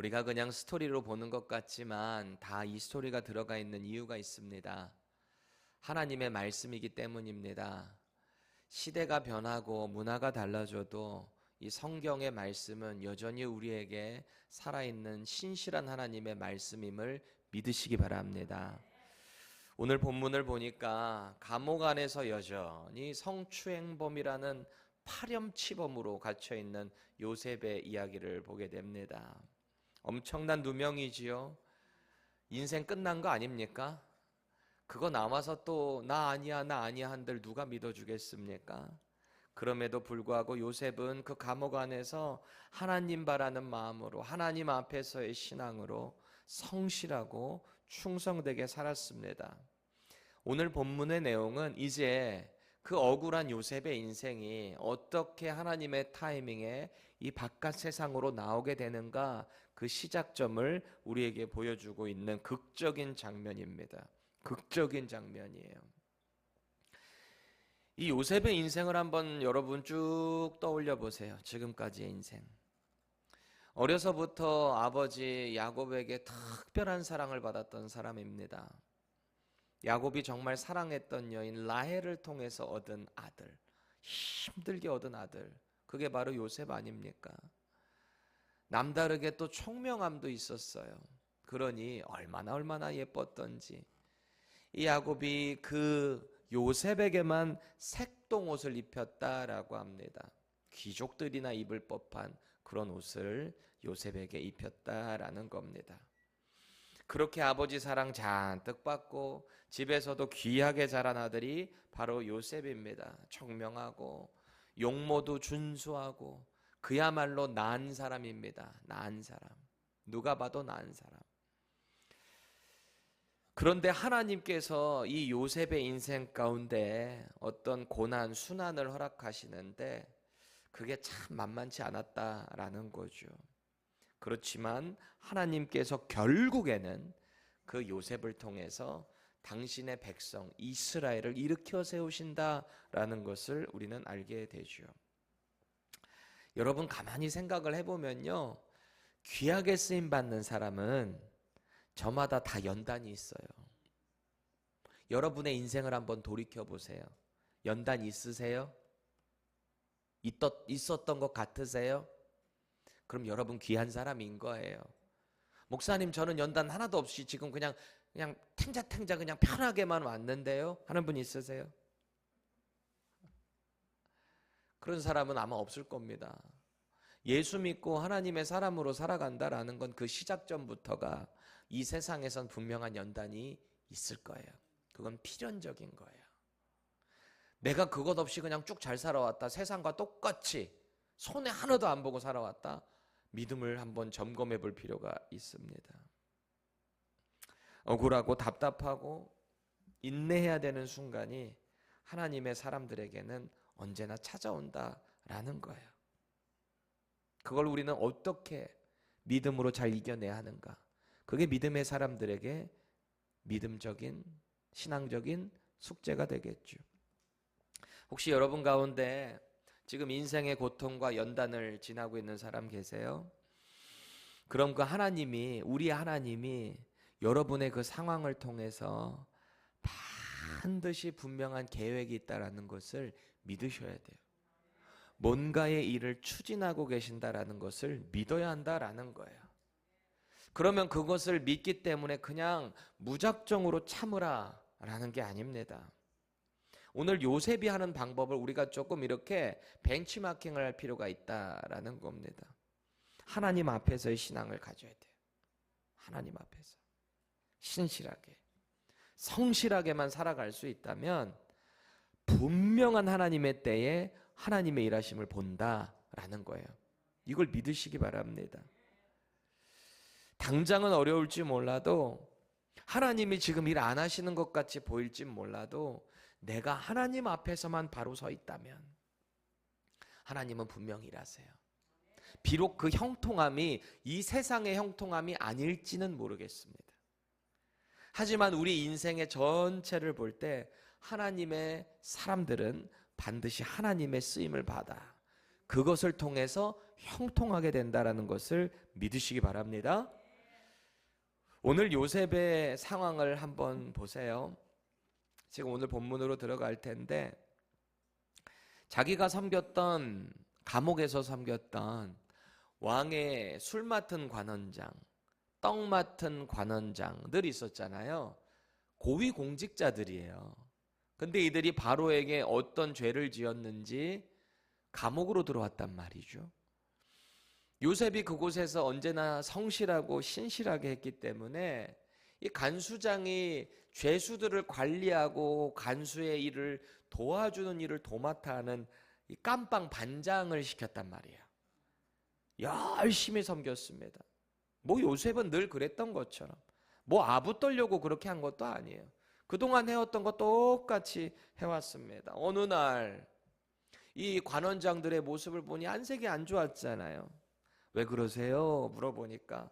우리가 그냥 스토리로 보는 것 같지만 다 이 스토리가 들어가 있는 이유가 있습니다. 하나님의 말씀이기 때문입니다. 시대가 변하고 문화가 달라져도 이 성경의 말씀은 여전히 우리에게 살아있는 신실한 하나님의 말씀임을 믿으시기 바랍니다. 오늘 본문을 보니까 감옥 안에서 여전히 성추행범이라는 파렴치범으로 갇혀있는 요셉의 이야기를 보게 됩니다. 엄청난 누명이지요. 인생 끝난 거 아닙니까? 그거 나와서 또 나 아니야 나 아니야 한들 누가 믿어주겠습니까? 그럼에도 불구하고 요셉은 그 감옥 안에서 하나님 바라는 마음으로 하나님 앞에서의 신앙으로 성실하고 충성되게 살았습니다. 오늘 본문의 내용은 이제 그 억울한 요셉의 인생이 어떻게 하나님의 타이밍에 이 바깥 세상으로 나오게 되는가, 그 시작점을 우리에게 보여주고 있는 극적인 장면입니다. 극적인 장면이에요. 이 요셉의 인생을 한번 여러분 쭉 떠올려 보세요. 지금까지의 인생. 어려서부터 아버지 야곱에게 특별한 사랑을 받았던 사람입니다. 야곱이 정말 사랑했던 여인 라헬을 통해서 얻은 아들, 힘들게 얻은 아들, 그게 바로 요셉 아닙니까? 남다르게 또 총명함도 있었어요. 그러니 얼마나 예뻤던지 이 야곱이 그 요셉에게만 색동옷을 입혔다라고 합니다. 귀족들이나 입을 법한 그런 옷을 요셉에게 입혔다라는 겁니다. 그렇게 아버지 사랑 잔뜩 받고 집에서도 귀하게 자란 아들이 바로 요셉입니다. 청명하고 용모도 준수하고 그야말로 나은 사람입니다. 나은 사람. 누가 봐도 나은 사람. 그런데 하나님께서 이 요셉의 인생 가운데 어떤 고난, 순환을 허락하시는데 그게 참 만만치 않았다라는 거죠. 그렇지만 하나님께서 결국에는 그 요셉을 통해서 당신의 백성 이스라엘을 일으켜 세우신다라는 것을 우리는 알게 되죠. 여러분 가만히 생각을 해보면요, 귀하게 쓰임 받는 사람은 저마다 다 연단이 있어요. 여러분의 인생을 한번 돌이켜 보세요. 연단 있으세요? 있었던 것 같으세요? 그럼 여러분 귀한 사람인 거예요. 목사님 저는 연단 하나도 없이 지금 그냥 탱자탱자 그냥 편하게만 왔는데요 하는 분 있으세요? 그런 사람은 아마 없을 겁니다. 예수 믿고 하나님의 사람으로 살아간다라는 건 그 시작점부터가 이 세상에선 분명한 연단이 있을 거예요. 그건 필연적인 거예요. 내가 그것 없이 그냥 쭉 잘 살아왔다, 세상과 똑같이 손에 하나도 안 보고 살아왔다, 믿음을 한번 점검해 볼 필요가 있습니다. 억울하고 답답하고 인내해야 되는 순간이 하나님의 사람들에게는 언제나 찾아온다라는 거예요. 그걸 우리는 어떻게 믿음으로 잘 이겨내야 하는가? 그게 믿음의 사람들에게 믿음적인, 신앙적인 숙제가 되겠죠. 혹시 여러분 가운데 지금 인생의 고통과 연단을 지나고 있는 사람 계세요? 그럼 그 하나님이, 우리 하나님이 여러분의 그 상황을 통해서 반드시 분명한 계획이 있다라는 것을 믿으셔야 돼요. 뭔가의 일을 추진하고 계신다라는 것을 믿어야 한다라는 거예요. 그러면 그것을 믿기 때문에 그냥 무작정으로 참으라라는 게 아닙니다. 오늘 요셉이 하는 방법을 우리가 조금 이렇게 벤치마킹을 할 필요가 있다라는 겁니다. 하나님 앞에서의 신앙을 가져야 돼요. 하나님 앞에서 신실하게, 성실하게만 살아갈 수 있다면 분명한 하나님의 때에 하나님의 일하심을 본다라는 거예요. 이걸 믿으시기 바랍니다. 당장은 어려울지 몰라도, 하나님이 지금 일 안 하시는 것 같이 보일지 몰라도 내가 하나님 앞에서만 바로 서 있다면 하나님은 분명히 일하세요. 비록 그 형통함이 이 세상의 형통함이 아닐지는 모르겠습니다. 하지만 우리 인생의 전체를 볼 때 하나님의 사람들은 반드시 하나님의 쓰임을 받아 그것을 통해서 형통하게 된다라는 것을 믿으시기 바랍니다. 오늘 요셉의 상황을 한번 보세요. 지금 오늘 본문으로 들어갈 텐데, 자기가 섬겼던, 감옥에서 섬겼던 왕의 술 맡은 관원장, 떡 맡은 관원장들 있었잖아요. 고위 공직자들이에요. 근데 이들이 바로에게 어떤 죄를 지었는지 감옥으로 들어왔단 말이죠. 요셉이 그곳에서 언제나 성실하고 신실하게 했기 때문에 이 간수장이 죄수들을 관리하고 간수의 일을 도와주는 일을 도맡아 하는 이 깜빵 반장을 시켰단 말이에요. 열심히 섬겼습니다. 뭐 요셉은 늘 그랬던 것처럼 뭐 아부 떨려고 그렇게 한 것도 아니에요. 그동안 해왔던 거 똑같이 해왔습니다. 어느 날 이 관원장들의 모습을 보니 안색이 안 좋았잖아요. 왜 그러세요? 물어보니까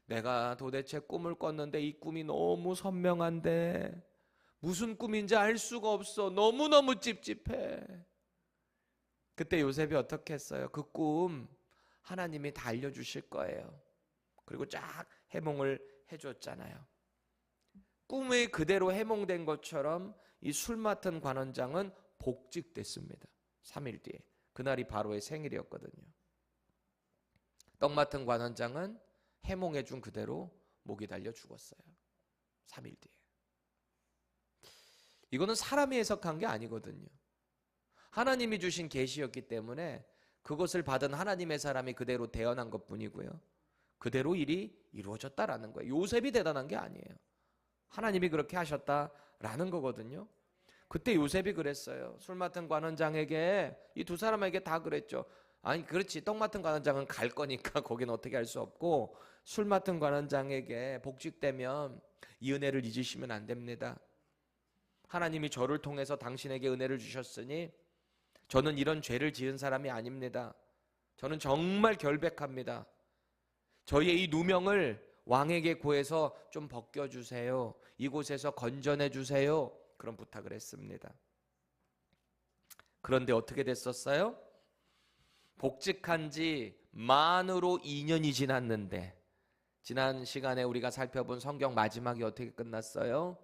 내가 도대체 꿈을 꿨는데 이 꿈이 너무 선명한데 무슨 꿈인지 알 수가 없어. 너무너무 찝찝해. 그때 요셉이 어떻게 했어요? 그 꿈 하나님이 다 알려주실 거예요. 그리고 쫙 해몽을 해줬잖아요. 꿈이 그대로 해몽된 것처럼 이 술 맡은 관원장은 복직됐습니다. 3일 뒤에. 그날이 바로의 생일이었거든요. 떡 맡은 관원장은 해몽해 준 그대로 목이 달려 죽었어요. 3일 뒤에. 이거는 사람이 해석한 게 아니거든요. 하나님이 주신 계시였기 때문에 그것을 받은 하나님의 사람이 그대로 대언한 것뿐이고요. 그대로 일이 이루어졌다라는 거예요. 요셉이 대단한 게 아니에요. 하나님이 그렇게 하셨다라는 거거든요. 그때 요셉이 그랬어요. 술 맡은 관원장에게, 이 두 사람에게 다 그랬죠. 아니 그렇지, 떡 맡은 관원장은 갈 거니까 거기는 어떻게 할 수 없고, 술 맡은 관원장에게 복직되면 이 은혜를 잊으시면 안 됩니다. 하나님이 저를 통해서 당신에게 은혜를 주셨으니 저는 이런 죄를 지은 사람이 아닙니다. 저는 정말 결백합니다. 저희의 이 누명을 왕에게 구해서 좀 벗겨주세요. 이곳에서 건져내 주세요. 그런 부탁을 했습니다. 그런데 어떻게 됐었어요? 복직한 지 만으로 2년이 지났는데, 지난 시간에 우리가 살펴본 성경 마지막이 어떻게 끝났어요?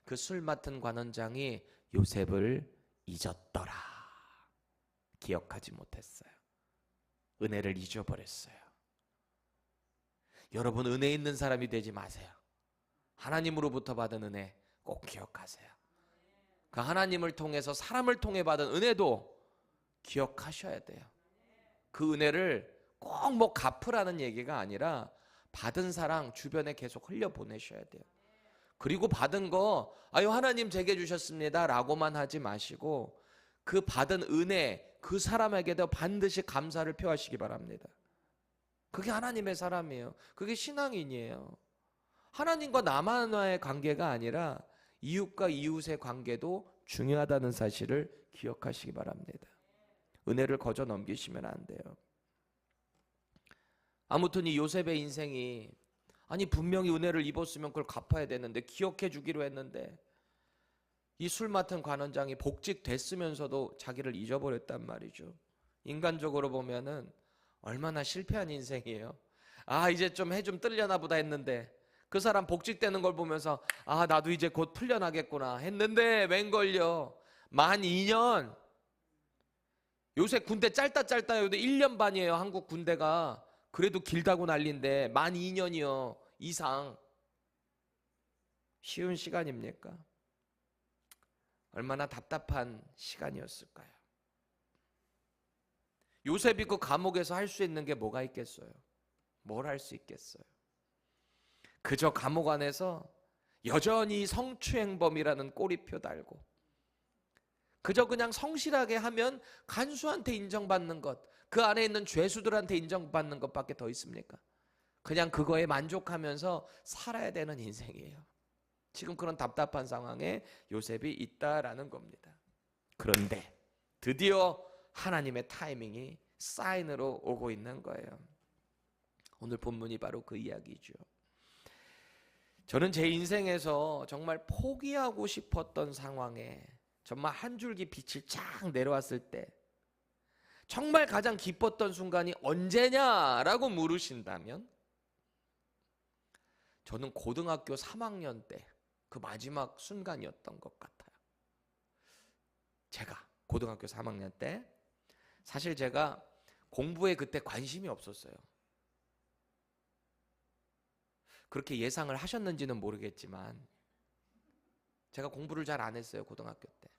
그 술 맡은 관원장이 요셉을 잊었더라. 기억하지 못했어요. 은혜를 잊어버렸어요. 여러분, 은혜 있는 사람이 되지 마세요. 하나님으로부터 받은 은혜 꼭 기억하세요. 그 하나님을 통해서 사람을 통해 받은 은혜도 기억하셔야 돼요. 그 은혜를 꼭 뭐 갚으라는 얘기가 아니라 받은 사랑 주변에 계속 흘려보내셔야 돼요. 그리고 받은 거 아유 하나님 제게 주셨습니다 라고만 하지 마시고 그 받은 은혜 그 사람에게도 반드시 감사를 표하시기 바랍니다. 그게 하나님의 사람이에요. 그게 신앙인이에요. 하나님과 나만의 관계가 아니라 이웃과 이웃의 관계도 중요하다는 사실을 기억하시기 바랍니다. 은혜를 거저 넘기시면 안 돼요. 아무튼 이 요셉의 인생이, 아니 분명히 은혜를 입었으면 그걸 갚아야 되는데, 기억해 주기로 했는데, 이 술 맡은 관원장이 복직됐으면서도 자기를 잊어버렸단 말이죠. 인간적으로 보면은 얼마나 실패한 인생이에요. 아 이제 좀 해 좀 뜰려나 보다 했는데, 그 사람 복직되는 걸 보면서 아 나도 이제 곧 풀려나겠구나 했는데 웬걸요, 만 2년. 요새 군대 짧다 해도 1년 반이에요. 한국 군대가. 그래도 길다고 난리인데 만 2년이요 이상. 쉬운 시간입니까? 얼마나 답답한 시간이었을까요? 요셉이 그 감옥에서 할 수 있는 게 뭐가 있겠어요? 뭘 할 수 있겠어요? 그저 감옥 안에서 여전히 성추행범이라는 꼬리표 달고, 그저 그냥 성실하게 하면 간수한테 인정받는 것, 그 안에 있는 죄수들한테 인정받는 것밖에 더 있습니까? 그냥 그거에 만족하면서 살아야 되는 인생이에요. 지금 그런 답답한 상황에 요셉이 있다라는 겁니다. 그런데 드디어 하나님의 타이밍이 사인으로 오고 있는 거예요. 오늘 본문이 바로 그 이야기죠. 저는 제 인생에서 정말 포기하고 싶었던 상황에 정말 한 줄기 빛이 쫙 내려왔을 때, 정말 가장 기뻤던 순간이 언제냐라고 물으신다면 저는 고등학교 3학년 때 그 마지막 순간이었던 것 같아요. 제가 고등학교 3학년 때 사실 제가 공부에 그때 관심이 없었어요. 그렇게 예상을 하셨는지는 모르겠지만 제가 공부를 잘 안 했어요, 고등학교 때.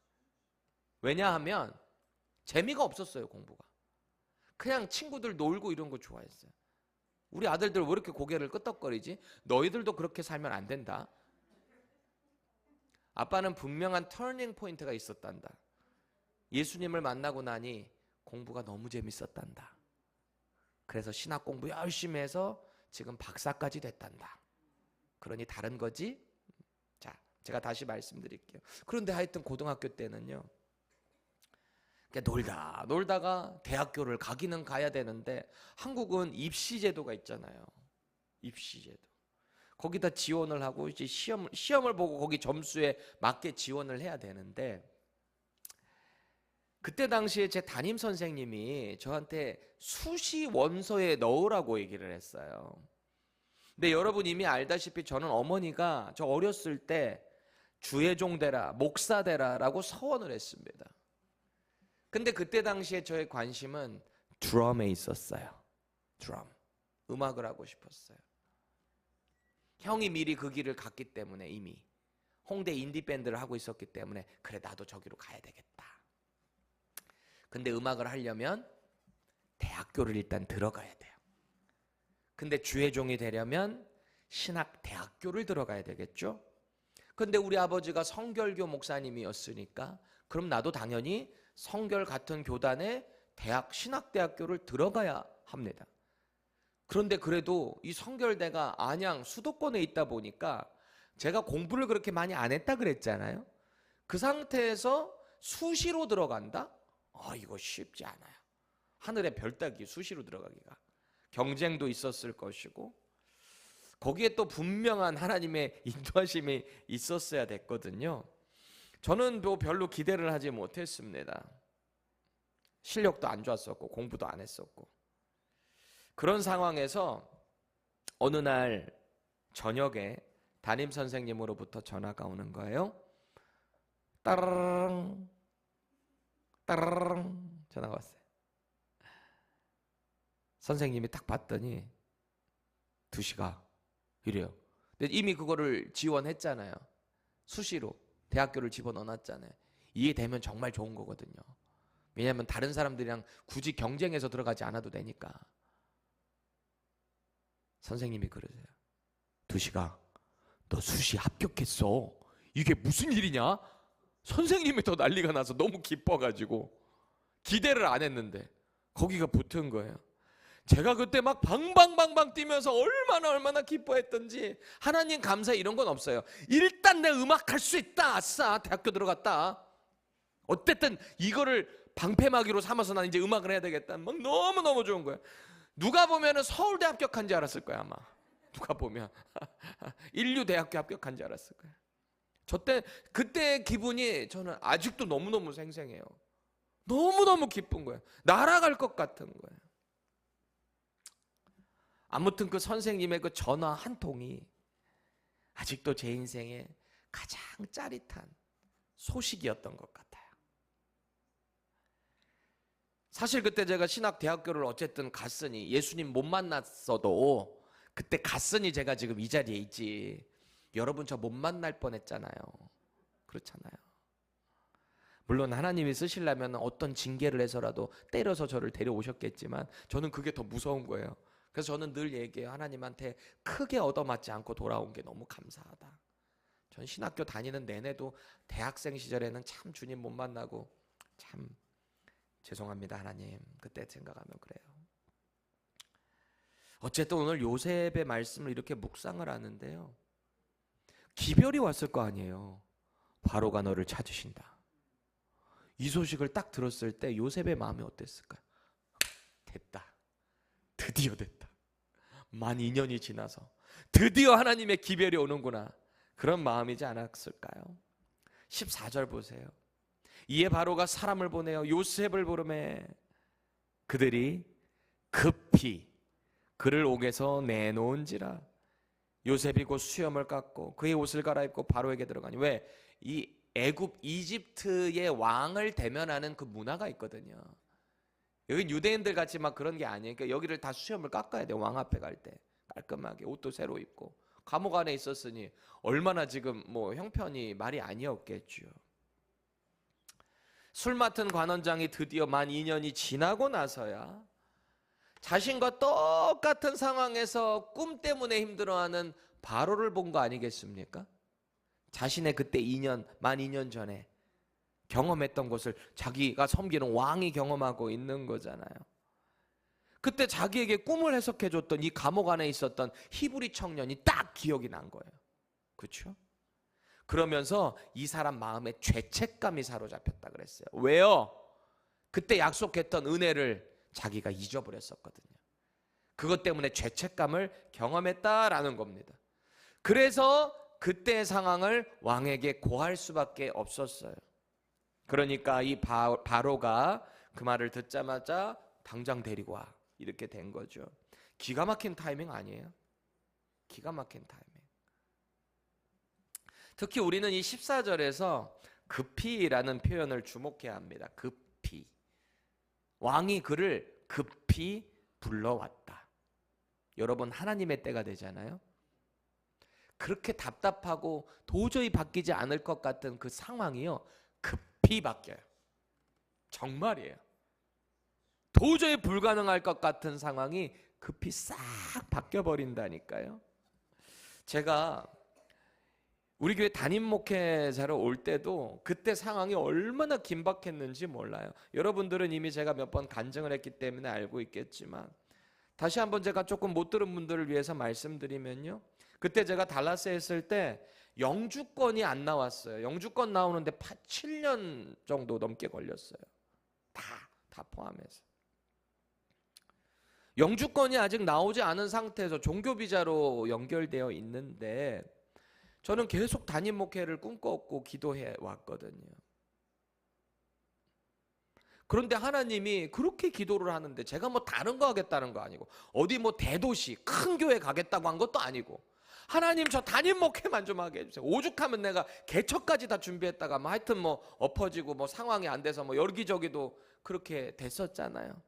왜냐하면 재미가 없었어요, 공부가. 그냥 친구들 놀고 이런 거 좋아했어요. 우리 아들들 왜 이렇게 고개를 끄덕거리지? 너희들도 그렇게 살면 안 된다. 아빠는 분명한 터닝 포인트가 있었단다. 예수님을 만나고 나니 공부가 너무 재밌었단다. 그래서 신학 공부 열심히 해서 지금 박사까지 됐단다. 그러니 다른 거지? 자, 제가 다시 말씀드릴게요. 그런데 하여튼 고등학교 때는요, 놀다가 대학교를 가기는 가야 되는데 한국은 입시제도가 있잖아요. 입시제도. 거기다 지원을 하고 이제 시험을 보고 거기 점수에 맞게 지원을 해야 되는데 그때 당시에 제 담임 선생님이 저한테 수시 원서에 넣으라고 얘기를 했어요. 근데 여러분 이미 알다시피 저는 어머니가 저 어렸을 때 주의종 되라, 목사 되라라고 서원을 했습니다. 근데 그때 당시에 저의 관심은 드럼에 있었어요. 드럼. 음악을 하고 싶었어요. 형이 미리 그 길을 갔기 때문에 이미 홍대 인디밴드를 하고 있었기 때문에 그래 나도 저기로 가야 되겠다. 근데 음악을 하려면 대학교를 일단 들어가야 돼요. 근데 주의 종이 되려면 신학대학교를 들어가야 되겠죠. 근데 우리 아버지가 성결교 목사님이었으니까 그럼 나도 당연히 성결 같은 교단의 신학대학교를 들어가야 합니다. 그런데 그래도 이 성결대가 안양 수도권에 있다 보니까 제가 공부를 그렇게 많이 안 했다 그랬잖아요. 그 상태에서 수시로 들어간다? 이거 쉽지 않아요. 하늘의 별 따기 수시로 들어가기가. 경쟁도 있었을 것이고 거기에 또 분명한 하나님의 인도하심이 있었어야 됐거든요. 저는 별로 기대를 하지 못했습니다. 실력도 안 좋았었고 공부도 안 했었고 그런 상황에서 어느 날 저녁에 담임 선생님으로부터 전화가 오는 거예요. 따라랑 따라랑 전화가 왔어요. 선생님이 딱 봤더니 2시가 이래요. 근데 이미 그거를 지원했잖아요. 수시로 대학교를 집어넣어놨잖아요. 이게 되면 정말 좋은 거거든요. 왜냐하면 다른 사람들이랑 굳이 경쟁해서 들어가지 않아도 되니까. 선생님이 그러세요. 2시가 너 수시 합격했어. 이게 무슨 일이냐? 선생님이 더 난리가 나서 너무 기뻐가지고 기대를 안 했는데 거기가 붙은 거예요. 제가 그때 막 방방방방 뛰면서 얼마나 기뻐했던지. 하나님 감사 이런 건 없어요. 일단 내 음악 할 수 있다. 아싸 대학교 들어갔다. 어쨌든 이거를 방패막이로 삼아서 난 이제 음악을 해야 되겠다. 막 너무너무 좋은 거예요. 누가 보면은 서울대 합격한 줄 알았을 거야 아마. 누가 보면 인류대학교 합격한 줄 알았을 거예요. 그때 기분이 저는 아직도 너무너무 생생해요. 너무너무 기쁜 거예요. 날아갈 것 같은 거예요. 아무튼 그 선생님의 그 전화 한 통이 아직도 제 인생의 가장 짜릿한 소식이었던 것 같아요. 사실 그때 제가 신학대학교를 어쨌든 갔으니 예수님 못 만났어도 그때 갔으니 제가 지금 이 자리에 있지. 여러분 저 못 만날 뻔했잖아요. 그렇잖아요. 물론 하나님이 쓰시려면 어떤 징계를 해서라도 때려서 저를 데려오셨겠지만 저는 그게 더 무서운 거예요. 그래서 저는 늘 얘기해요. 하나님한테 크게 얻어맞지 않고 돌아온 게 너무 감사하다. 전 신학교 다니는 내내도 대학생 시절에는 참 주님 못 만나고 참 죄송합니다 하나님. 그때 생각하면 그래요. 어쨌든 오늘 요셉의 말씀을 이렇게 묵상을 하는데요. 기별이 왔을 거 아니에요. 바로가 너를 찾으신다. 이 소식을 딱 들었을 때 요셉의 마음이 어땠을까요? 됐다. 드디어 됐다. 만 2년이 지나서 드디어 하나님의 기별이 오는구나. 그런 마음이지 않았을까요? 14절 보세요. 이에 바로가 사람을 보내어 요셉을 부르매 그들이 급히 그를 옥에서 내놓은지라. 요셉이 곧 수염을 깎고 그의 옷을 갈아입고 바로에게 들어가니, 왜? 이 애굽 이집트의 왕을 대면하는 그 문화가 있거든요. 여기 유대인들 같이 막 그런 게 아니에요. 그러니까 여기를 다 수염을 깎아야 돼요. 왕 앞에 갈 때 깔끔하게 옷도 새로 입고. 감옥 안에 있었으니 얼마나 지금 뭐 형편이 말이 아니었겠죠. 술 맡은 관원장이 드디어 만 2년이 지나고 나서야 자신과 똑같은 상황에서 꿈 때문에 힘들어하는 바로를 본 거 아니겠습니까? 자신의 그때 만 2년 전에 경험했던 것을 자기가 섬기는 왕이 경험하고 있는 거잖아요. 그때 자기에게 꿈을 해석해줬던 이 감옥 안에 있었던 히브리 청년이 딱 기억이 난 거예요. 그렇죠? 그러면서 이 사람 마음에 죄책감이 사로잡혔다 그랬어요. 왜요? 그때 약속했던 은혜를 자기가 잊어버렸었거든요. 그것 때문에 죄책감을 경험했다라는 겁니다. 그래서 그때의 상황을 왕에게 고할 수밖에 없었어요. 그러니까 이 바로가 그 말을 듣자마자 당장 데리고 와, 이렇게 된 거죠. 기가 막힌 타이밍 아니에요? 기가 막힌 타이밍. 특히 우리는 이 14절에서 급히라는 표현을 주목해야 합니다. 급히. 왕이 그를 급히 불러왔다. 여러분, 하나님의 때가 되잖아요. 그렇게 답답하고 도저히 바뀌지 않을 것 같은 그 상황이요, 급히 바뀌어요. 정말이에요. 도저히 불가능할 것 같은 상황이 급히 싹 바뀌어버린다니까요. 제가 우리 교회 담임 목회자로 올 때도 그때 상황이 얼마나 긴박했는지 몰라요. 여러분들은 이미 제가 몇 번 간증을 했기 때문에 알고 있겠지만, 다시 한번 제가 조금 못 들은 분들을 위해서 말씀드리면요, 그때 제가 달라스에 있을 때 영주권이 안 나왔어요. 영주권 나오는데 7년 정도 넘게 걸렸어요. 다 포함해서. 영주권이 아직 나오지 않은 상태에서 종교 비자로 연결되어 있는데, 저는 계속 담임 목회를 꿈꿨고 기도해 왔거든요. 그런데 하나님이 그렇게 기도를 하는데, 제가 뭐 다른 거 하겠다는 거 아니고, 어디 뭐 대도시 큰 교회 가겠다고 한 것도 아니고, 하나님 저 담임 목회만 좀 하게 해주세요. 오죽하면 내가 개척까지 다 준비했다가 뭐 하여튼 뭐 엎어지고 뭐 상황이 안 돼서 뭐 여기저기도 그렇게 됐었잖아요.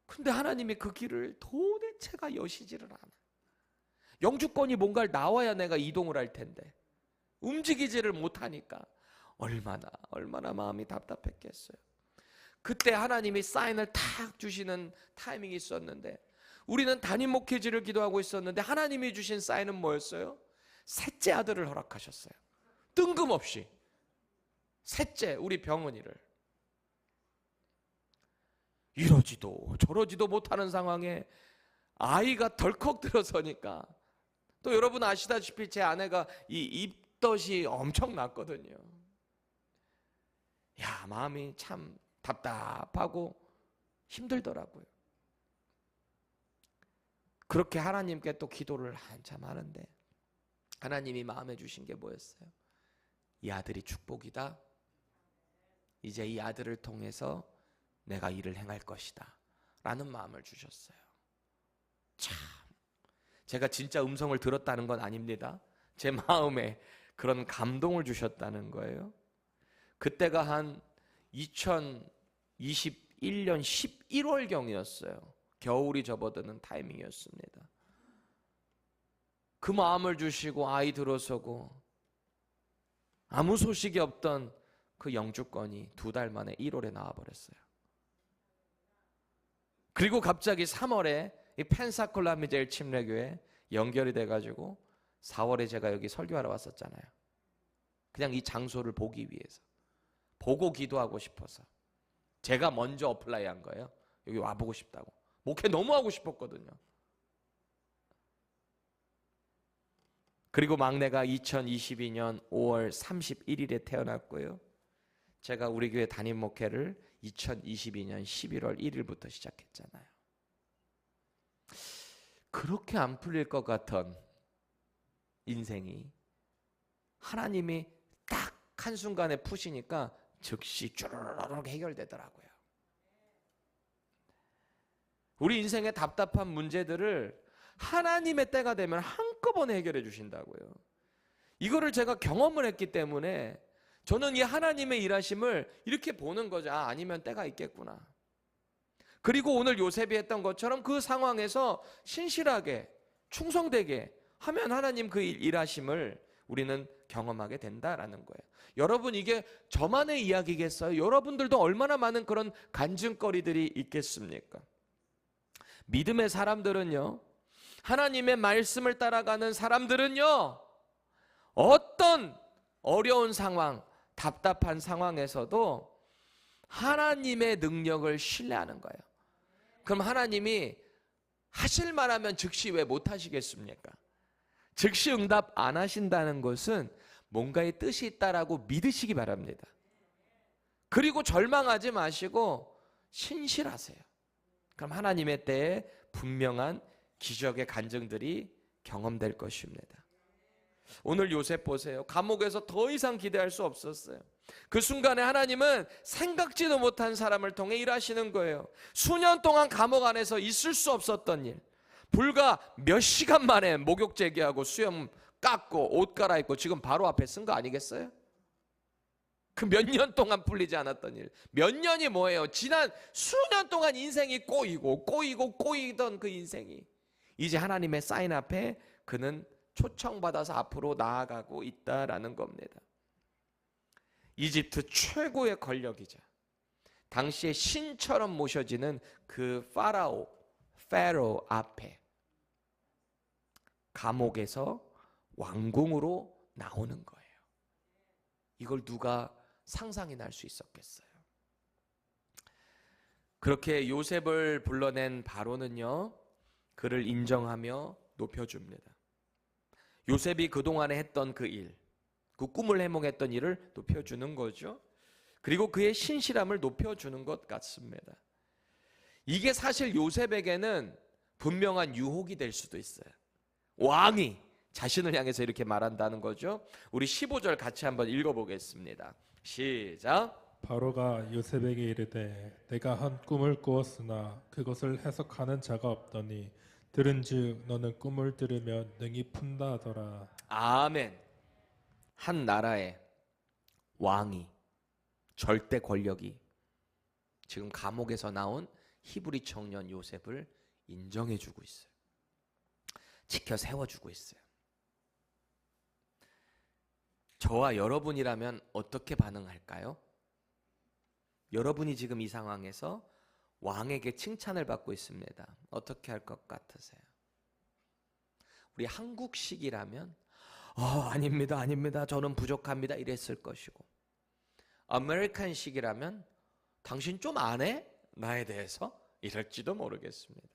근데 하나님이 그 길을 도대체가 여시지를 않아. 영주권이 뭔가를 나와야 내가 이동을 할 텐데 움직이지를 못하니까 얼마나 마음이 답답했겠어요. 그때 하나님이 사인을 탁 주시는 타이밍이 있었는데, 우리는 담임 목회지를 기도하고 있었는데 하나님이 주신 사인은 뭐였어요? 셋째 아들을 허락하셨어요. 뜬금없이 셋째, 우리 병은이를. 이러지도 저러지도 못하는 상황에 아이가 덜컥 들어서니까, 또 여러분 아시다시피 제 아내가 이 입덧이 엄청 났거든요. 야, 마음이 참 답답하고 힘들더라고요. 그렇게 하나님께 또 기도를 한참 하는데, 하나님이 마음에 주신 게 뭐였어요? 이 아들이 축복이다. 이제 이 아들을 통해서 내가 일을 행할 것이다 라는 마음을 주셨어요. 참, 제가 진짜 음성을 들었다는 건 아닙니다. 제 마음에 그런 감동을 주셨다는 거예요. 그때가 한 2021년 11월경이었어요. 겨울이 접어드는 타이밍이었습니다. 그 마음을 주시고 아이 들어서고 아무 소식이 없던 그 영주권이 2달 만에 1월에 나와버렸어요. 그리고 갑자기 3월에 이 펜사콜라 미제일 침례교회 연결이 돼가지고 4월에 제가 여기 설교하러 왔었잖아요. 그냥 이 장소를 보기 위해서, 보고 기도하고 싶어서 제가 먼저 어플라이 한 거예요. 여기 와보고 싶다고. 목회 너무 하고 싶었거든요. 그리고 막내가 2022년 5월 31일에 태어났고요. 제가 우리 교회 담임 목회를 2022년 11월 1일부터 시작했잖아요. 그렇게 안 풀릴 것 같던 인생이 하나님이 딱 한순간에 푸시니까 즉시 쭈르륵 해결되더라고요. 우리 인생의 답답한 문제들을 하나님의 때가 되면 한꺼번에 해결해 주신다고요. 이거를 제가 경험을 했기 때문에 저는 이 하나님의 일하심을 이렇게 보는 거죠. 아니면 때가 있겠구나. 그리고 오늘 요셉이 했던 것처럼 그 상황에서 신실하게 충성되게 하면 하나님 그 일하심을 우리는 경험하게 된다라는 거예요. 여러분, 이게 저만의 이야기겠어요? 여러분들도 얼마나 많은 그런 간증거리들이 있겠습니까? 믿음의 사람들은요, 하나님의 말씀을 따라가는 사람들은요, 어떤 어려운 상황, 답답한 상황에서도 하나님의 능력을 신뢰하는 거예요. 그럼 하나님이 하실 만하면 즉시 왜 못 하시겠습니까? 즉시 응답 안 하신다는 것은 뭔가의 뜻이 있다라고 믿으시기 바랍니다. 그리고 절망하지 마시고 신실하세요. 그럼 하나님의 때에 분명한 기적의 간증들이 경험될 것입니다. 오늘 요셉 보세요. 감옥에서 더 이상 기대할 수 없었어요. 그 순간에 하나님은 생각지도 못한 사람을 통해 일하시는 거예요. 수년 동안 감옥 안에서 있을 수 없었던 일, 불과 몇 시간 만에 목욕 재개하고 수염 깎고 옷 갈아입고 지금 바로 앞에 쓴 거 아니겠어요? 그 몇 년 동안 풀리지 않았던 일, 몇 년이 뭐예요? 지난 수년 동안 인생이 꼬이던 그 인생이 이제 하나님의 사인 앞에 그는 초청받아서 앞으로 나아가고 있다라는 겁니다. 이집트 최고의 권력이자 당시의 신처럼 모셔지는 그 파라오 앞에 감옥에서 왕궁으로 나오는 거예요. 이걸 누가 상상이 날 수 있었겠어요? 그렇게 요셉을 불러낸 바로는요, 그를 인정하며 높여줍니다. 요셉이 그동안에 했던 그 일, 그 꿈을 해몽했던 일을 높여주는 거죠. 그리고 그의 신실함을 높여주는 것 같습니다. 이게 사실 요셉에게는 분명한 유혹이 될 수도 있어요. 왕이 자신을 향해서 이렇게 말한다는 거죠. 우리 15절 같이 한번 읽어보겠습니다. 시작. 바로가 요셉에게 이르되 내가 한 꿈을 꾸었으나 그것을 해석하는 자가 없더니 들은즉 너는 꿈을 들으면 능히 푼다 하더라. 아멘. 한 나라의 왕이, 절대 권력이 지금 감옥에서 나온 히브리 청년 요셉을 인정해주고 있어요. 지켜 세워주고 있어요. 저와 여러분이라면 어떻게 반응할까요? 여러분이 지금 이 상황에서 왕에게 칭찬을 받고 있습니다. 어떻게 할 것 같으세요? 우리 한국식이라면 아닙니다. 저는 부족합니다. 이랬을 것이고, 아메리칸식이라면 당신 좀 안 해? 나에 대해서? 이럴지도 모르겠습니다.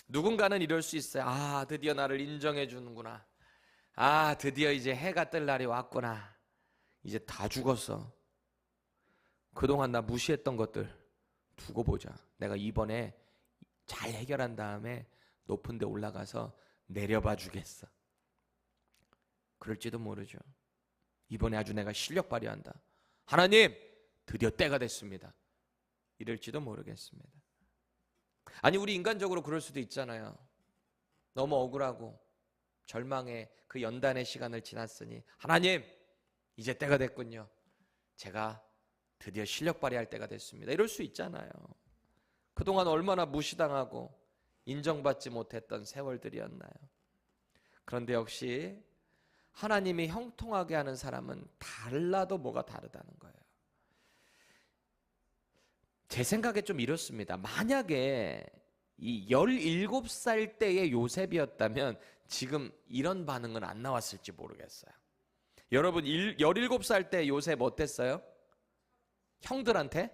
누군가는 이럴 수 있어요. 드디어 나를 인정해 주는구나. 드디어 이제 해가 뜰 날이 왔구나. 이제 다 죽었어. 그동안 나 무시했던 것들 두고 보자. 내가 이번에 잘 해결한 다음에 높은 데 올라가서 내려봐 주겠어. 그럴지도 모르죠. 이번에 아주 내가 실력 발휘한다. 하나님, 드디어 때가 됐습니다. 이럴지도 모르겠습니다. 아니, 우리 인간적으로 그럴 수도 있잖아요. 너무 억울하고 절망의 그 연단의 시간을 지났으니 하나님, 이제 때가 됐군요. 제가 드디어 실력 발휘할 때가 됐습니다. 이럴 수 있잖아요. 그동안 얼마나 무시당하고 인정받지 못했던 세월들이었나요? 그런데 역시 하나님이 형통하게 하는 사람은 달라도 뭐가 다르다는 거예요. 제 생각에 좀 이렇습니다. 만약에 이 17살 때의 요셉이었다면 지금 이런 반응은 안 나왔을지 모르겠어요. 여러분, 17살 때 요셉 어땠어요? 형들한테?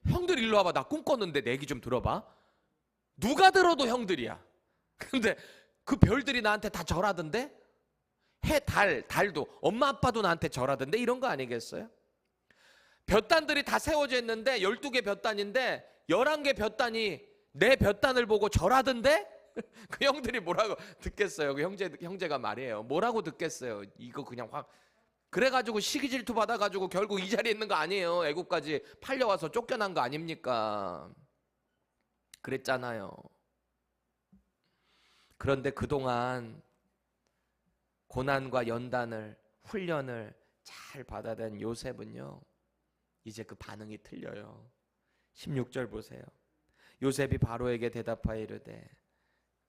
형들 일로 와봐. 나 꿈꿨는데 내 얘기 좀 들어봐. 누가 들어도 형들이야. 근데 그 별들이 나한테 다 절하던데? 해, 달도 엄마 아빠도 나한테 절하던데? 이런 거 아니겠어요? 볕단들이 다 세워져 있는데 12개 볕단인데 11개 볕단이 내 볕단을 보고 절하던데? 그 형들이 뭐라고 듣겠어요? 그 형제가 말이에요. 뭐라고 듣겠어요? 이거 그냥 확 그래가지고 시기 질투 받아가지고 결국 이 자리에 있는 거 아니에요. 애국까지 팔려와서 쫓겨난 거 아닙니까? 그랬잖아요. 그런데 그동안 고난과 연단을, 훈련을 잘 받아낸 요셉은요, 이제 그 반응이 틀려요. 16절 보세요. 요셉이 바로에게 대답하여 이르되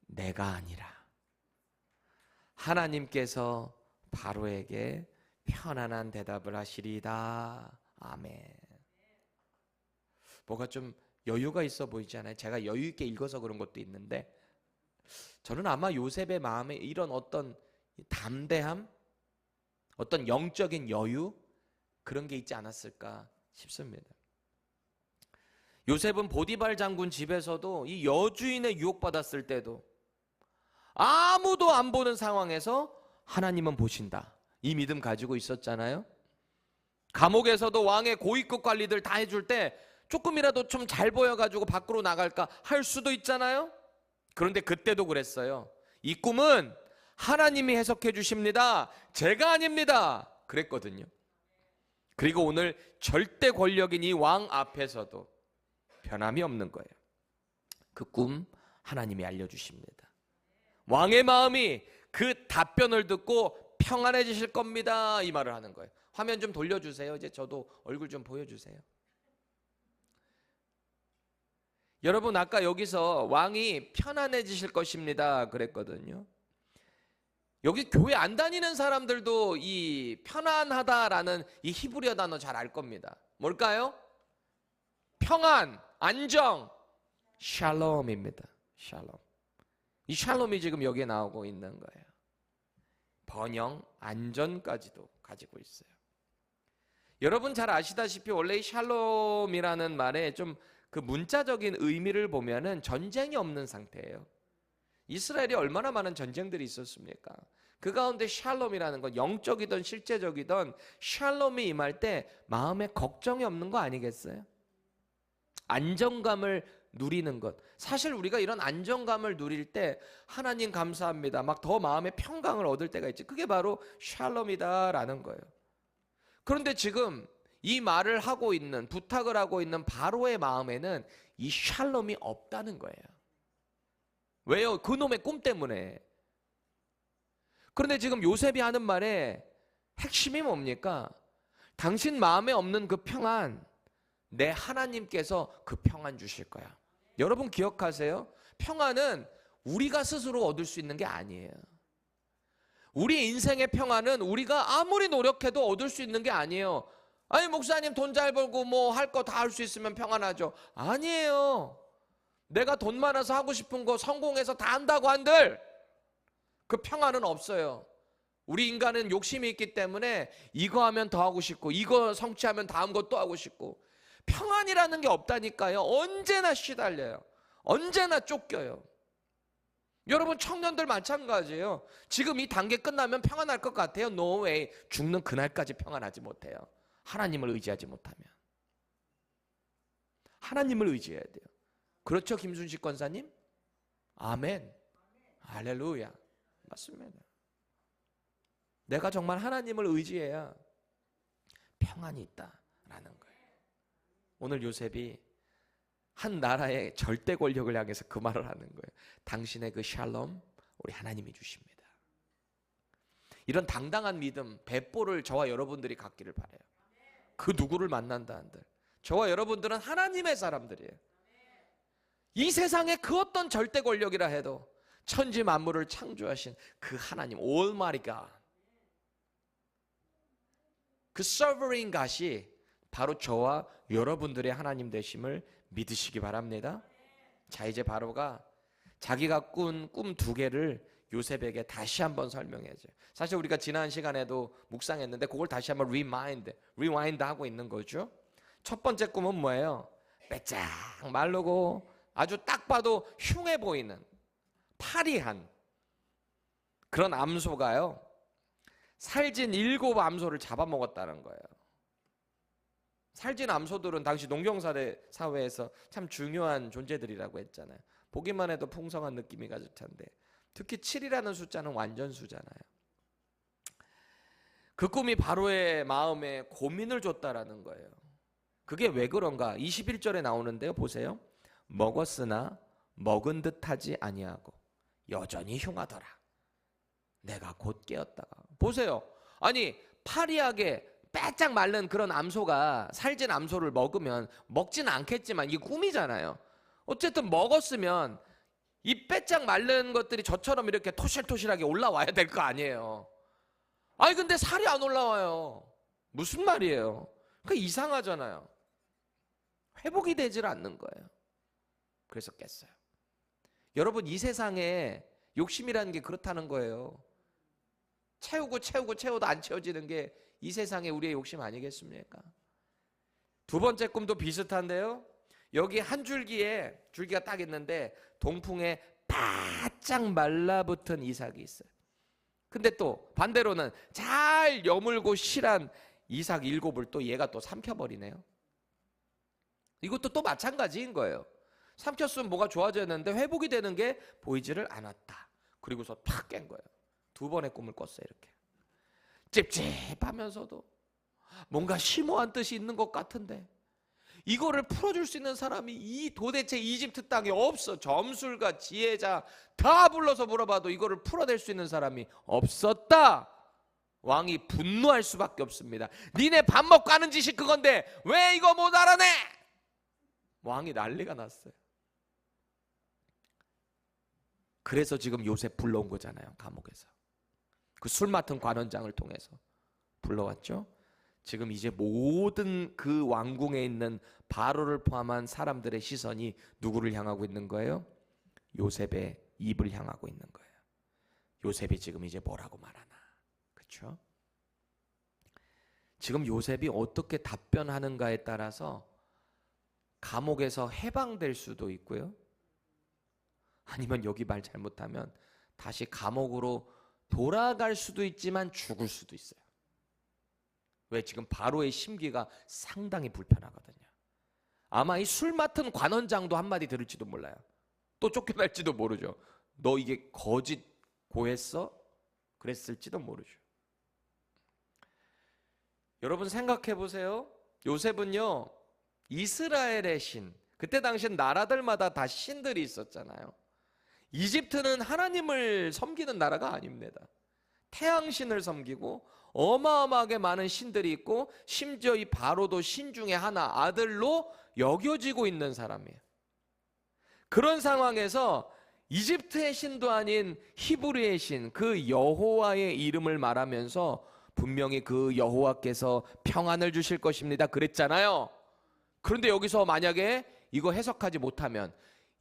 내가 아니라 하나님께서 바로에게 편안한 대답을 하시리이다. 아멘. 뭐가 좀 여유가 있어 보이지 않아요? 제가 여유 있게 읽어서 그런 것도 있는데, 저는 아마 요셉의 마음에 이런 어떤 담대함, 어떤 영적인 여유, 그런 게 있지 않았을까 싶습니다. 요셉은 보디발 장군 집에서도 이 여주인의 유혹받았을 때도 아무도 안 보는 상황에서 하나님은 보신다, 이 믿음 가지고 있었잖아요. 감옥에서도 왕의 고위급 관리들 다 해줄 때 조금이라도 좀 잘 보여가지고 밖으로 나갈까 할 수도 있잖아요. 그런데 그때도 그랬어요. 이 꿈은 하나님이 해석해 주십니다, 제가 아닙니다, 그랬거든요. 그리고 오늘 절대 권력인 이 왕 앞에서도 변함이 없는 거예요. 그 꿈 하나님이 알려주십니다. 왕의 마음이 그 답변을 듣고 평안해지실 겁니다, 이 말을 하는 거예요. 화면 좀 돌려주세요. 이제 저도 얼굴 좀 보여주세요. 여러분, 아까 여기서 왕이 편안해지실 것입니다 그랬거든요. 여기 교회 안 다니는 사람들도 이 편안하다라는 이 히브리어 단어 잘 알 겁니다. 뭘까요? 평안, 안정, 샬롬입니다. 샬롬. 이 샬롬이 지금 여기에 나오고 있는 거예요. 번영, 안전까지도 가지고 있어요. 여러분 잘 아시다시피 원래 이 샬롬이라는 말에 좀 그 문자적인 의미를 보면은 전쟁이 없는 상태예요. 이스라엘이 얼마나 많은 전쟁들이 있었습니까? 그 가운데 샬롬이라는 건 영적이든 실제적이든 샬롬이 임할 때 마음에 걱정이 없는 거 아니겠어요? 안정감을 누리는 것. 사실 우리가 이런 안정감을 누릴 때 하나님 감사합니다, 막 더 마음의 평강을 얻을 때가 있지. 그게 바로 샬롬이다라는 거예요. 그런데 지금 이 말을 하고 있는, 부탁을 하고 있는 바로의 마음에는 이 샬롬이 없다는 거예요. 왜요? 그놈의 꿈 때문에. 그런데 지금 요셉이 하는 말에 핵심이 뭡니까? 당신 마음에 없는 그 평안, 내 하나님께서 그 평안 주실 거야. 여러분 기억하세요? 평안은 우리가 스스로 얻을 수 있는 게 아니에요. 우리 인생의 평안은 우리가 아무리 노력해도 얻을 수 있는 게 아니에요. 아니 목사님 돈 잘 벌고 뭐 할 거 다 할 수 있으면 평안하죠. 아니에요. 내가 돈 많아서 하고 싶은 거 성공해서 다 한다고 한들 그 평안은 없어요. 우리 인간은 욕심이 있기 때문에 이거 하면 더 하고 싶고 이거 성취하면 다음 것도 하고 싶고, 평안이라는 게 없다니까요. 언제나 시달려요. 언제나 쫓겨요. 여러분 청년들 마찬가지예요. 지금 이 단계 끝나면 평안할 것 같아요? No way. 죽는 그날까지 평안하지 못해요. 하나님을 의지하지 못하면. 하나님을 의지해야 돼요. 그렇죠, 김순식 권사님? 아멘. 할렐루야. 맞습니다. 내가 정말 하나님을 의지해야 평안이 있다라는 거예요. 오늘 요셉이 한 나라의 절대 권력을 향해서 그 말을 하는 거예요. 당신의 그 샬롬 우리 하나님이 주십니다. 이런 당당한 믿음, 배보를 저와 여러분들이 갖기를 바라요. 그 누구를 만난다 한들 저와 여러분들은 하나님의 사람들이에요. 이 세상에 그 어떤 절대 권력이라 해도 천지 만물을 창조하신 그 하나님, Almighty God, 그 Sovereign God이 바로 저와 여러분들의 하나님 되심을 믿으시기 바랍니다. 자, 이제 바로가 자기가 꾼 꿈 2개를 요셉에게 다시 한번 설명해줘요. 사실 우리가 지난 시간에도 묵상했는데 그걸 다시 한번 리와인드 하고 있는 거죠. 첫 번째 꿈은 뭐예요? 빼짝 마르고 아주 딱 봐도 흉해 보이는 파리한 그런 암소가요, 살진 7 암소를 잡아먹었다는 거예요. 살진 암소들은 당시 농경사회에서 참 중요한 존재들이라고 했잖아요. 보기만 해도 풍성한 느낌이 가질 텐데 특히 7이라는 숫자는 완전수잖아요. 그 꿈이 바로의 마음에 고민을 줬다라는 거예요. 그게 왜 그런가? 21절에 나오는데요. 보세요. 먹었으나 먹은 듯하지 아니하고 여전히 흉하더라. 내가 곧 깨었다가. 보세요. 아니 파리하게 빼짝 마른 그런 암소가 살찐 암소를 먹으면 먹지는 않겠지만 이게 꿈이잖아요. 어쨌든 먹었으면 이 빼짝 마른 것들이 저처럼 이렇게 토실토실하게 올라와야 될 거 아니에요. 아니 근데 살이 안 올라와요. 무슨 말이에요? 그러니까 이상하잖아요. 회복이 되질 않는 거예요. 그래서 깼어요. 여러분 이 세상에 욕심이라는 게 그렇다는 거예요. 채우고 안 채워지는 게 이 세상에 우리의 욕심 아니겠습니까? 두 번째 꿈도 비슷한데요. 여기 한 줄기가 딱 있는데 동풍에 바짝 말라붙은 이삭이 있어요. 근데 또 반대로는 잘 여물고 실한 이삭 7을 또 얘가 또 삼켜버리네요. 이것도 또 마찬가지인 거예요. 삼켰으면 뭐가 좋아졌는데 회복이 되는 게 보이지를 않았다. 그리고서 탁 깬 거예요. 두 번의 꿈을 꿨어요. 이렇게 찝찝하면서도 뭔가 심오한 뜻이 있는 것 같은데 이거를 풀어줄 수 있는 사람이 도대체 이집트 땅에 없어. 점술가, 지혜자 다 불러서 물어봐도 이거를 풀어낼 수 있는 사람이 없었다. 왕이 분노할 수밖에 없습니다. 니네 밥 먹고 하는 짓이 그건데 왜 이거 못 알아내? 왕이 난리가 났어요. 그래서 지금 요셉 불러온 거잖아요. 감옥에서. 그 술 맡은 관원장을 통해서 불러왔죠. 지금 이제 모든 그 왕궁에 있는 바로를 포함한 사람들의 시선이 누구를 향하고 있는 거예요? 요셉의 입을 향하고 있는 거예요. 요셉이 지금 이제 뭐라고 말하나. 그렇죠? 지금 요셉이 어떻게 답변하는가에 따라서 감옥에서 해방될 수도 있고요. 아니면 여기 말 잘못하면 다시 감옥으로 돌아갈 수도 있지만 죽을 수도 있어요. 왜? 지금 바로의 심기가 상당히 불편하거든요. 아마 이 술 맡은 관원장도 한마디 들을지도 몰라요. 또 쫓겨날지도 모르죠. 너 이게 거짓 고했어? 그랬을지도 모르죠. 여러분 생각해 보세요. 요셉은요 이스라엘의 신, 그때 당시엔 나라들마다 다 신들이 있었잖아요. 이집트는 하나님을 섬기는 나라가 아닙니다. 태양신을 섬기고 어마어마하게 많은 신들이 있고 심지어 이 바로도 신 중에 하나, 아들로 여겨지고 있는 사람이에요. 그런 상황에서 이집트의 신도 아닌 히브리의 신, 그 여호와의 이름을 말하면서 분명히 그 여호와께서 평안을 주실 것입니다 그랬잖아요. 그런데 여기서 만약에 이거 해석하지 못하면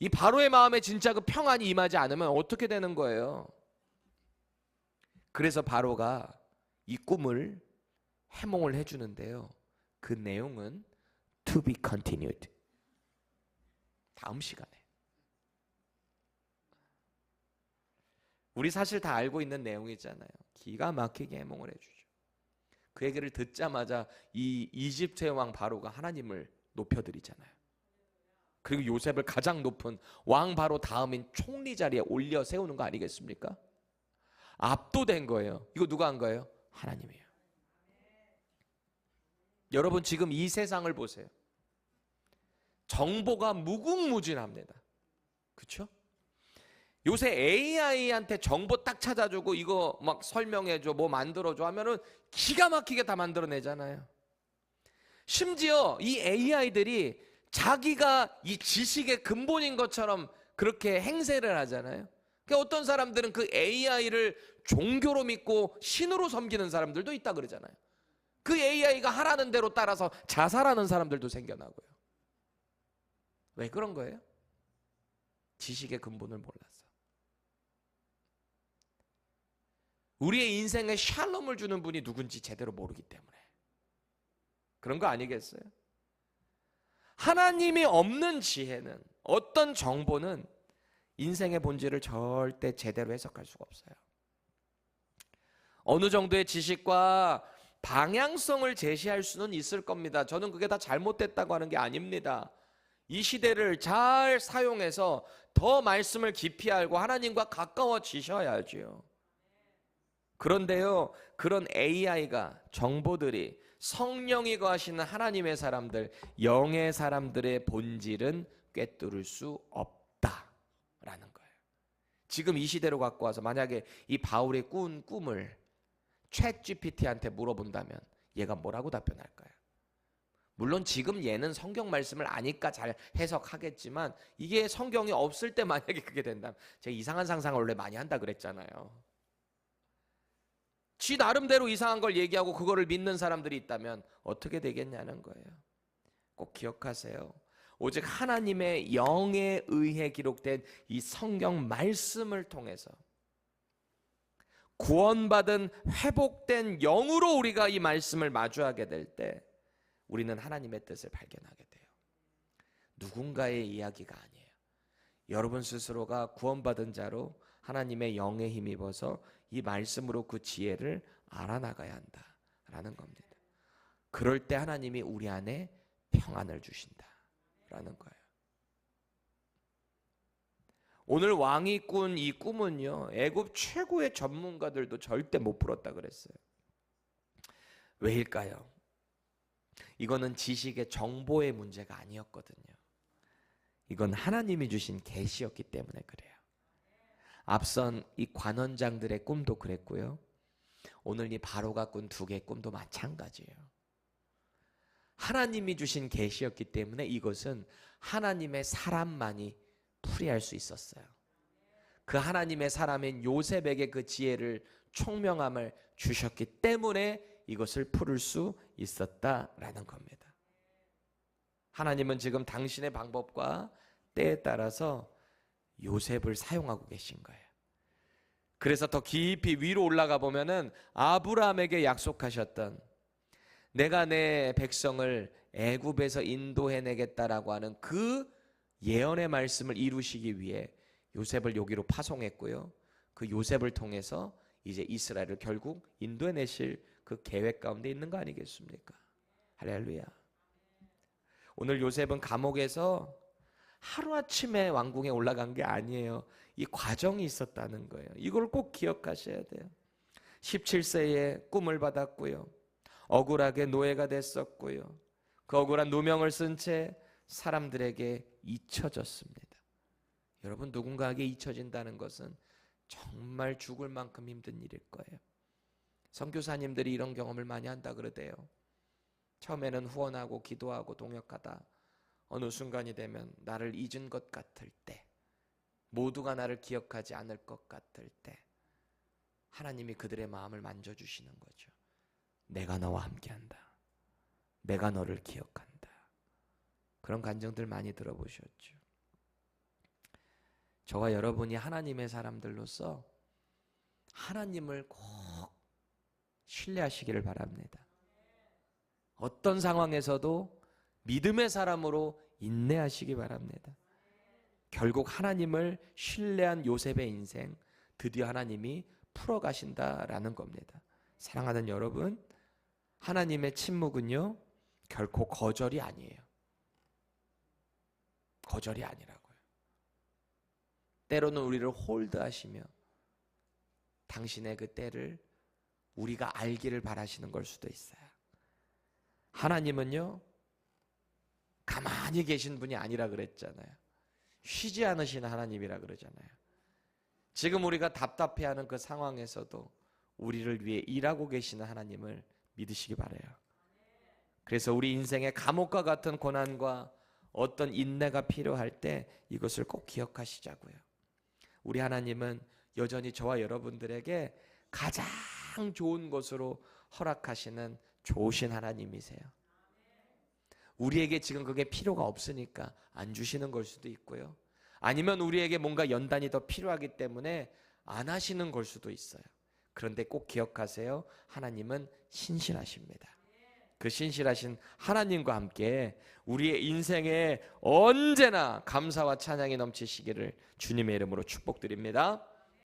이 바로의 마음에 진짜 그 평안이 임하지 않으면 어떻게 되는 거예요? 그래서 바로가 이 꿈을 해몽을 해주는데요. 그 내용은 to be continued. 다음 시간에. 우리 사실 다 알고 있는 내용이잖아요. 기가 막히게 해몽을 해주죠. 그 얘기를 듣자마자 이 이집트의 왕 바로가 하나님을 높여드리잖아요. 그리고 요셉을 가장 높은 왕 바로 다음인 총리 자리에 올려 세우는 거 아니겠습니까? 압도된 거예요. 이거 누가 한 거예요? 하나님이에요. 여러분 지금 이 세상을 보세요. 정보가 무궁무진합니다. 그렇죠? 요새 AI한테 정보 딱 찾아주고 이거 막 설명해줘, 뭐 만들어줘 하면은 기가 막히게 다 만들어내잖아요. 심지어 이 AI들이 자기가 이 지식의 근본인 것처럼 그렇게 행세를 하잖아요. 그러니까 어떤 사람들은 그 AI를 종교로 믿고 신으로 섬기는 사람들도 있다 그러잖아요. 그 AI가 하라는 대로 따라서 자살하는 사람들도 생겨나고요. 왜 그런 거예요? 지식의 근본을 몰라서. 우리의 인생에 샬롬을 주는 분이 누군지 제대로 모르기 때문에 그런 거 아니겠어요? 하나님이 없는 지혜는, 어떤 정보는 인생의 본질을 절대 제대로 해석할 수가 없어요. 어느 정도의 지식과 방향성을 제시할 수는 있을 겁니다. 저는 그게 다 잘못됐다고 하는 게 아닙니다. 이 시대를 잘 사용해서 더 말씀을 깊이 알고 하나님과 가까워지셔야죠. 그런데요, 그런 AI가, 정보들이 성령이 거하시는 하나님의 사람들, 영의 사람들의 본질은 꿰뚫을 수 없다라는 거예요. 지금 이 시대로 갖고 와서 만약에 이 바울의 꾼 꿈을 챗GPT한테 물어본다면 얘가 뭐라고 답변할까요? 물론 지금 얘는 성경 말씀을 아니까 잘 해석하겠지만 이게 성경이 없을 때 만약에 그게 된다면, 제가 이상한 상상을 원래 많이 한다 그랬잖아요. 지 나름대로 이상한 걸 얘기하고 그거를 믿는 사람들이 있다면 어떻게 되겠냐는 거예요. 꼭 기억하세요. 오직 하나님의 영에 의해 기록된 이 성경 말씀을 통해서 구원받은 회복된 영으로 우리가 이 말씀을 마주하게 될 때 우리는 하나님의 뜻을 발견하게 돼요. 누군가의 이야기가 아니에요. 여러분 스스로가 구원받은 자로 하나님의 영에 힘입어서 이 말씀으로 그 지혜를 알아나가야 한다라는 겁니다. 그럴 때 하나님이 우리 안에 평안을 주신다라는 거예요. 오늘 왕이 꾼 이 꿈은요, 애굽 최고의 전문가들도 절대 못 풀었다 그랬어요. 왜일까요? 이거는 지식의 정보의 문제가 아니었거든요. 이건 하나님이 주신 계시였기 때문에 그래요. 앞선 이 관원장들의 꿈도 그랬고요. 오늘 이 바로가 꾼 두 개의 꿈도 마찬가지예요. 하나님이 주신 계시였기 때문에 이것은 하나님의 사람만이 풀이할 수 있었어요. 그 하나님의 사람인 요셉에게 그 지혜를, 총명함을 주셨기 때문에 이것을 풀을 수 있었다라는 겁니다. 하나님은 지금 당신의 방법과 때에 따라서 요셉을 사용하고 계신 거예요. 그래서 더 깊이 위로 올라가 보면은 아브라함에게 약속하셨던, 내가 내 백성을 애굽에서 인도해내겠다라고 하는 그 예언의 말씀을 이루시기 위해 요셉을 여기로 파송했고요. 그 요셉을 통해서 이제 이스라엘을 결국 인도해내실 그 계획 가운데 있는 거 아니겠습니까? 할렐루야. 오늘 요셉은 감옥에서 하루아침에 왕궁에 올라간 게 아니에요. 이 과정이 있었다는 거예요. 이걸 꼭 기억하셔야 돼요. 17세에 꿈을 받았고요. 억울하게 노예가 됐었고요. 그 억울한 누명을 쓴 채 사람들에게 잊혀졌습니다. 여러분, 누군가에게 잊혀진다는 것은 정말 죽을 만큼 힘든 일일 거예요. 선교사님들이 이런 경험을 많이 한다 그러대요. 처음에는 후원하고 기도하고 동역하다 어느 순간이 되면 나를 잊은 것 같을 때, 모두가 나를 기억하지 않을 것 같을 때 하나님이 그들의 마음을 만져주시는 거죠. 내가 너와 함께한다. 내가 너를 기억한다. 그런 간증들 많이 들어보셨죠. 저와 여러분이 하나님의 사람들로서 하나님을 꼭 신뢰하시기를 바랍니다. 어떤 상황에서도 믿음의 사람으로 인내하시기 바랍니다. 결국 하나님을 신뢰한 요셉의 인생, 드디어 하나님이 풀어가신다라는 겁니다. 사랑하는 여러분, 하나님의 침묵은요 결코 거절이 아니에요. 거절이 아니라고요. 때로는 우리를 홀드하시며 당신의 그 때를 우리가 알기를 바라시는 걸 수도 있어요. 하나님은요 가만히 계신 분이 아니라 그랬잖아요. 쉬지 않으시는 하나님이라 그러잖아요. 지금 우리가 답답해하는 그 상황에서도 우리를 위해 일하고 계시는 하나님을 믿으시기 바라요. 그래서 우리 인생의 감옥과 같은 고난과 어떤 인내가 필요할 때 이것을 꼭 기억하시자고요. 우리 하나님은 여전히 저와 여러분들에게 가장 좋은 것으로 허락하시는 좋으신 하나님이세요. 우리에게 지금 그게 필요가 없으니까 안 주시는 걸 수도 있고요. 아니면 우리에게 뭔가 연단이 더 필요하기 때문에 안 하시는 걸 수도 있어요. 그런데 꼭 기억하세요. 하나님은 신실하십니다. 그 신실하신 하나님과 함께 우리의 인생에 언제나 감사와 찬양이 넘치시기를 주님의 이름으로 축복드립니다.